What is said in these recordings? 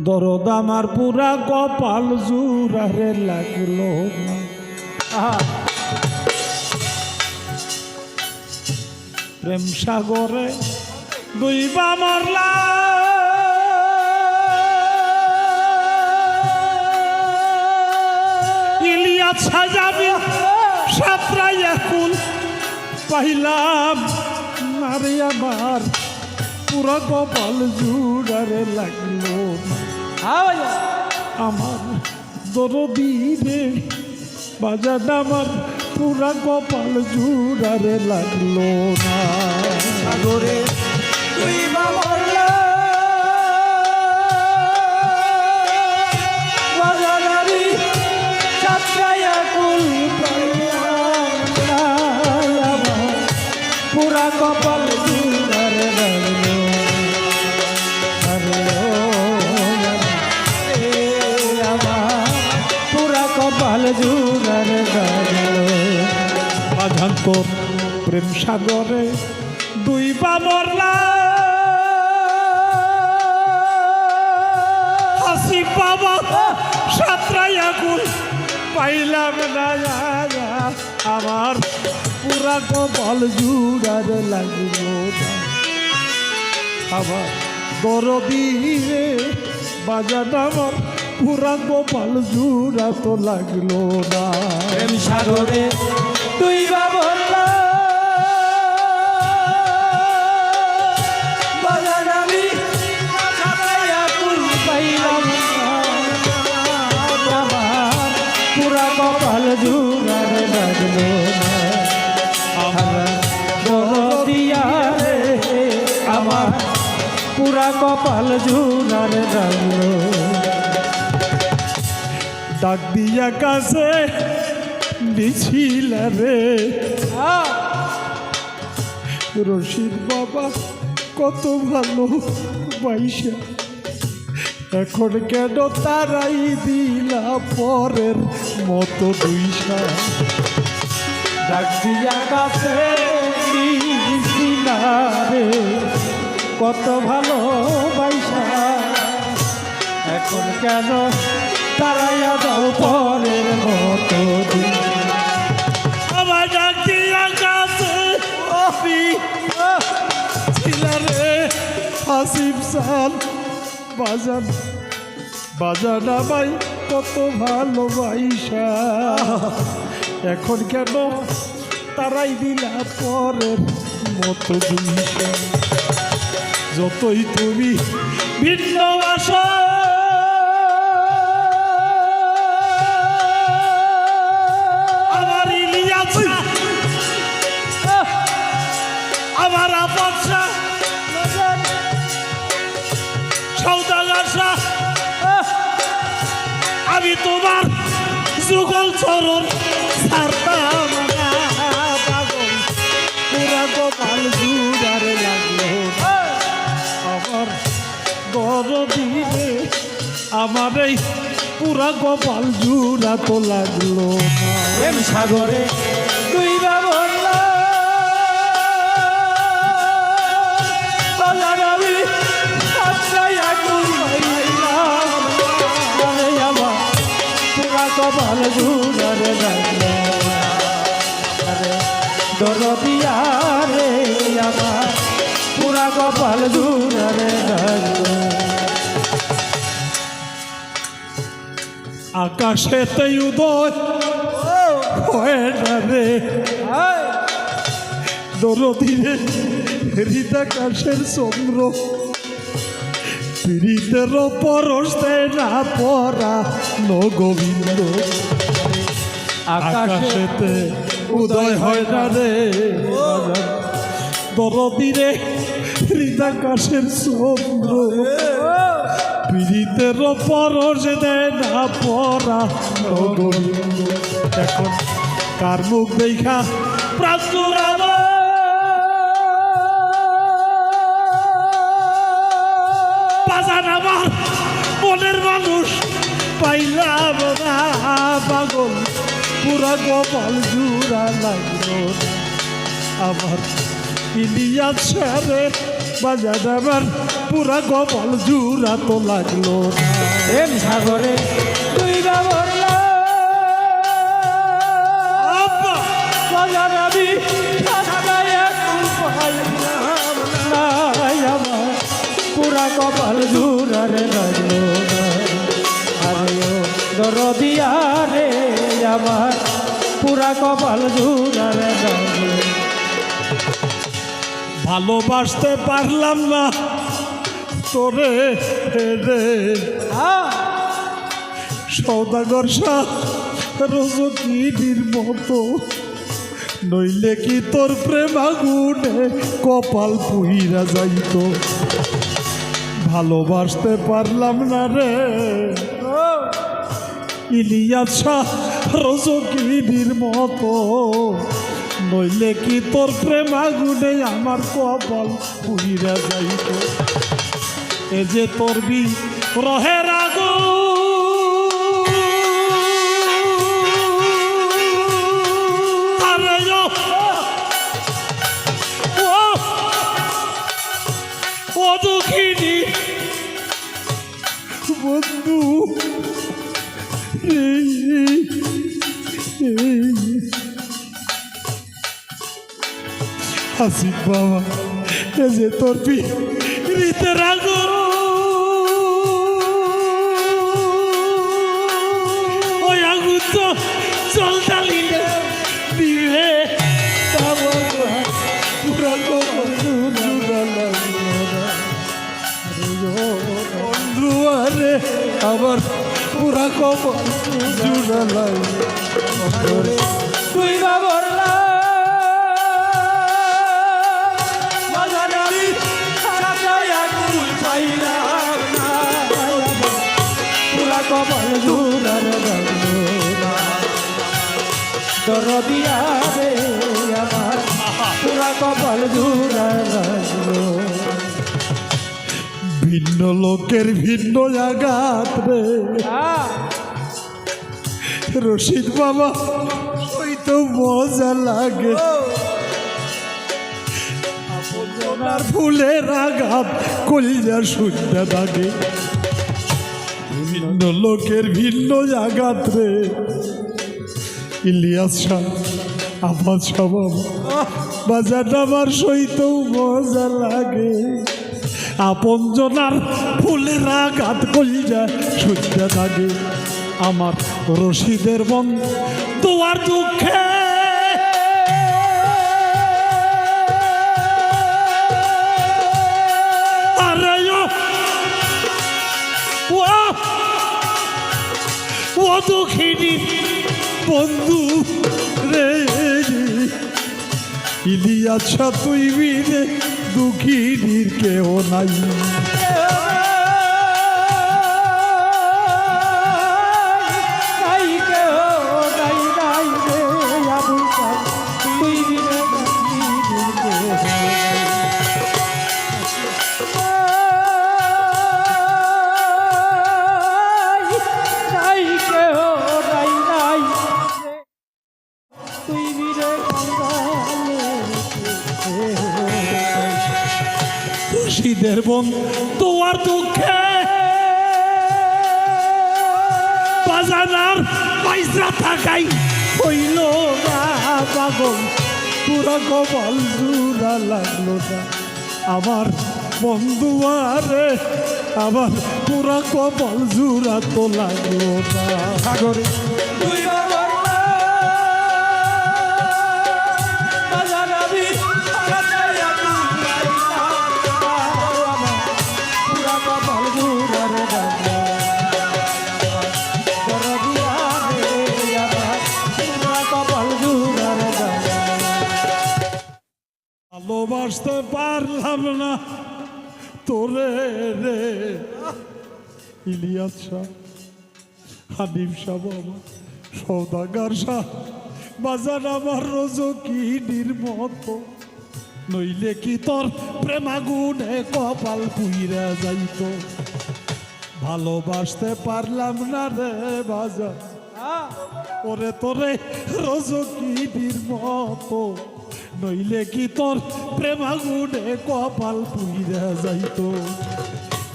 দরদ আমার পুরা কপাল জুড়ারে লাগলো না। প্রেম সাগরে দুইবা মরলা ইলিয়াস সাজাবি সাতরাই এখন পাইলাম নারে আমার পুরা কপাল জুড়ারে লাগলো না। আমার দরদি রে বাজান আমার পুরা কপাল জুড়ারে লাগলো না। সাগরে তুই বাবলা বাজারি ছাত্রায়া কুল পুরা কপাল জুড়ারে লাগলো। আরে ও আমার পুরা কপাল জুড়ারে লাগলো। বাজান তোর প্রেম সাগরে দুইবা মরলা হাসি বাবা সাতরাই আগুন পাইলাম না আমার পুরা কপাল জুড়ারে লাগলো না। আমার দরদি রে বাজান আমার পুরা কপাল জুড়া তো লাগলো না। প্রেম সাগরে তুই বাবলা বাজার আমি ছাড়াইয়া কুল পাইলাম আমার পুরা কপাল জুড়ারে লাগলো না। আমার দরদিয়া রে আমার পুরা কপাল জুড়ারে লাগলো। ডাক দিয়া কাছে দিছিল রে রশিদ বাবা কত ভালো বাইসা এখন কেন তারাই দিলা পরের মতো দুইশা। ডাক দিয়া কাছে রে কত ভালো বাইসা এখন কেন তারাইয়া দাও পরের মতো আমার ডাক দিয়া কাছে ছিল রে হাসিব সাল বাজান বাজান আমায় কত ভালো বাইসা এখন কেন তারাই দিলা পরের মতো দুইশা। যতই তুমি ভিন্ন বাসা আমার ইলিয়াস আমার আপসা সৌদাগাছা আমি তোমার যুগল চরণ ছাড়তাম না। পাগল পুরা কপাল জুড়ারে লাগলো আমার দরদি রে আমার এই পুরা কপাল জুড়া তো লাগলো না। প্রেম সাগরে তুই বাবলা বাজার আমি ছাড়াইয়া কুল পাইলাম আমার পুরা কপাল জুড়ারে লাগলো। আরে দরদিয়া রে আমার পুরা কপাল জুড়ারে লাগলো। আকাশেতে উদয় হয় না রে দরদিরে হৃদাকাশের চন্দ্র পীড়িতের পরশ দেয় না পরা গোবিন্দ। আকাশেতে উদয় হয় না রে দরদিরে হৃদাকাশের চন্দ্র পীড়িতের পরশ দেয় না পরা গোবিন্দ। এখন কার মুখ দেখা প্রাণ জুড়াবো বাজান আমার মনের মানুষ পাইলাম না। পাগল পুরা কপাল জুড়া লাগলো আমার ইলিয়াস রে বাজার আমার পুরা কপাল জুড়া তো লাগলো না। প্রেম সাগরে তুই বাবরলা বাজার আমি পুরা কপাল জুড়ারে লাগলো না। আরে ও দরদিয়া রে আমার পুরা কপাল জুড়ারে লাগলো। ভালোবাসতে পারলাম না তোরে রে সৌদাগর শাহ রজকিনীর মতো, নইলে কি তোর প্রেম আগুনে কপাল পুইরা যাইত। ভালোবাসতে পারলাম না রে ইলিয়াস শাহ রজকিনীর মতো, নইলে কি তোর প্রেম আগুনে আমার কপাল পুইরা যাইত। এ যে তোর বি রহের আগুন দুঃখিনী বন্ধু হাসিব বাবা, এ যে তোর রীতের আগুন ওই আগুন তো চলতালি দিলে পুরা বন্ধু আরে আবার পুরা কপাল জুড়া লাগে। তুই বাবরলা বাজার আমি পাইলাম না পুরা কপাল জুড়ারে লাগলো না। দরদিয়া রে আমার পুরা কপাল জুড়ারে লাগলো। ভিন্ন লোকের ভিন্ন আঘাত রে রশিদ বাবা, ওই তো মজা লাগে। আপনার ফুলের আঘাত কলিজা শূন্য লাগে। ভিন্ন লোকের ভিন্ন আঘাত রে ইলিয়াস শাহ আমার স্বভাব বাজার আমার সইতেও মজা লাগে। আপন জনার ফুলের আঘাত কলিজা শূন্য থাকে। আমার রশিদের মন তোমার দুঃখে আরে ও দুঃখিনী বন্ধু রে ইলিয়াস তুই বিনে দুঃখিনীর কেউ নাই। রশিদের বোন তোমার দুঃখে বাজানার পয়সা থাকাই হইল না পাগল, পুরা কপাল জুড়া লাগলো না। আমার বন্ধু আরে আমার পুরা কপাল জুড়া তো লাগলো না। সাগরে তুই বাবরলা বাজার আমি ভালোবাসতে পারলাম না তোরে রে ইলিয়াস শাহ হানিফ শাহ বাবা সৌদাগর শাহ বাজার আমার রজকিনীর মতো, নইলে কি তোর প্রেমাগুনে কপাল পুইরা যাইত। ভালোবাসতে পারলাম না রে বাজার ওরে তোরে রজকিনীর মতো, নইলে কি তোর প্রেমাগুনে কপাল পুইরা যাইতো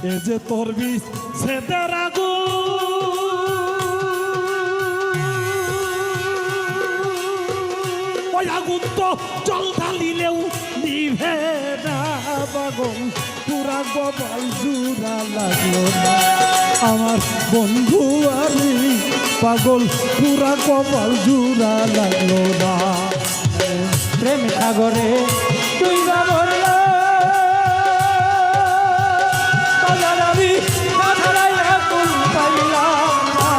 এ যে তোর বিষ সেদের ওই আগুন তো জল ঢালিলেও নিভে না পাগল পুরা কপাল জুড়া লাগলো না আমার বন্ধু আমি পাগল পুরা কপাল জুড়া লাগলো না প্রেম সাগরে তুই মরলা বাজার আমি মাথায় আকুল পাইলাম না।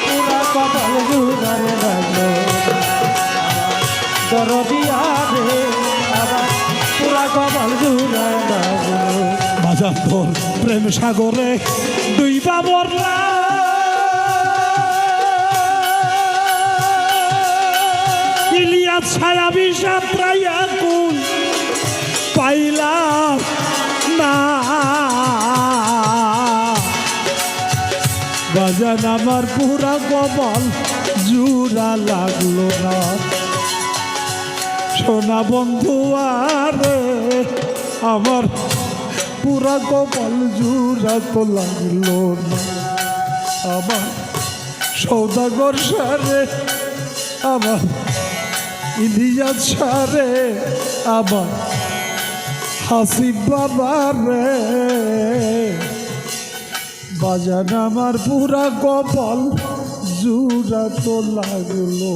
পুরা কপাল জুড়ারে লাগলো দরদিয়া রে আবার পুরা কপাল জুড়ায় লাগলো বাজার তোর প্রেম সাগরে দুইবা মরলা ইলিয়া ছায়া বিষাত্রাইয়া কুল পাইলাম না বাজান আমার পুরা কপাল জুড়া লাগলো না সোনা বন্ধু আরে আমার পুরা কপাল জুড়া তো লাগলো না আমার সৌদাগর সারে আমার ইলিয়াস সারে আমার হাসিব বাবা রে বাজান আমার পুরা কপাল জুড়া তো লাগলো